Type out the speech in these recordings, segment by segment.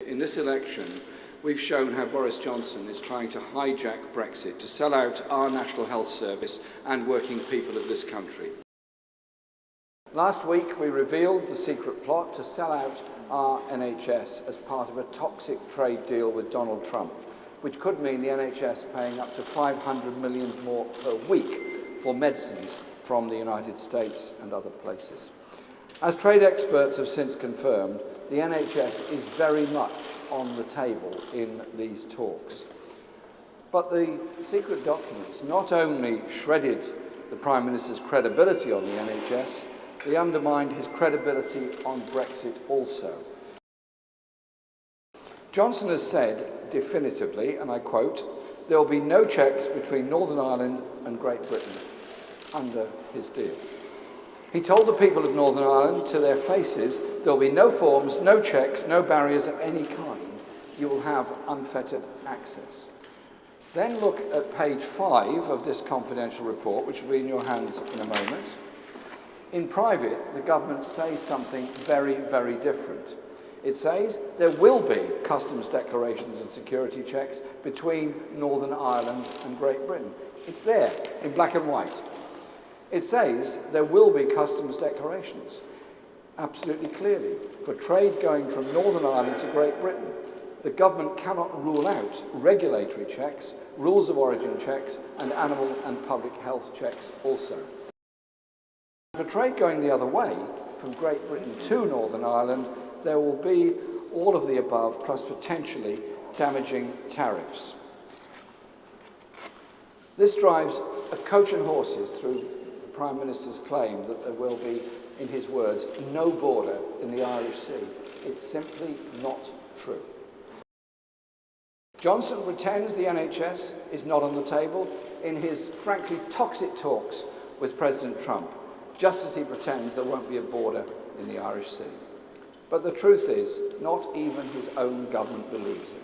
In this election, we've shown how Boris Johnson is trying to hijack Brexit to sell out our National Health Service and working people of this country. Last week, we revealed the secret plot to sell out our NHS as part of a toxic trade deal with Donald Trump, which could mean the NHS paying up to $500 million more per week for medicines from the United States and other places. As trade experts have since confirmed, the NHS is very much on the table in these talks. But the secret documents not only shredded the Prime Minister's credibility on the NHS, they undermined his credibility on Brexit also. Johnson has said definitively, and I quote, "There will be no checks between Northern Ireland and Great Britain under his deal." He told the people of Northern Ireland to their faces, there will be no forms, no checks, no barriers of any kind. You will have unfettered access. Then look at page 5 of this confidential report, which will be in your hands in a moment. In private, the government says something very, very different. It says there will be customs declarations and security checks between Northern Ireland and Great Britain. It's there in black and white. It says there will be customs declarations, absolutely clearly, for trade going from Northern Ireland to Great Britain. The government cannot rule out regulatory checks, rules of origin checks, and animal and public health checks also. For trade going the other way, from Great Britain to Northern Ireland, there will be all of the above, plus potentially damaging tariffs. This drives a coach and horses through the Prime Minister's claim that there will be, in his words, no border in the Irish Sea. It's simply not true. Johnson pretends the NHS is not on the table in his frankly toxic talks with President Trump, just as he pretends there won't be a border in the Irish Sea. But the truth is, not even his own government believes him.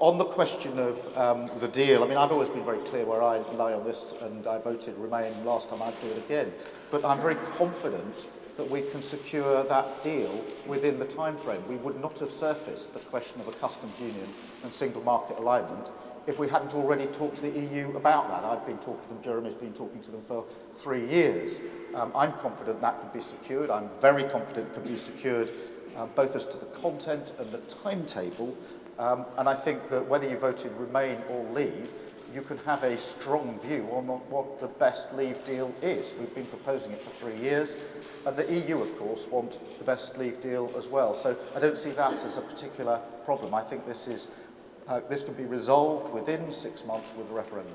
On the question of the deal, I mean, I've always been very clear where I lie on this, and I voted Remain last time. I'd do it again. But I'm very confident that we can secure that deal within the time frame. We would not have surfaced the question of a customs union and single market alignment if we hadn't already talked to the EU about that. I've been talking to them, Jeremy's been talking to them for 3 years. I'm confident that can be secured. I'm very confident it can be secured both as to the content and the timetable. And I think that whether you voted Remain or Leave, you can have a strong view on what the best Leave deal is. We've been proposing it for 3 years, and the EU, of course, want the best Leave deal as well. So I don't see that as a particular problem. I think this can be resolved within 6 months with a referendum.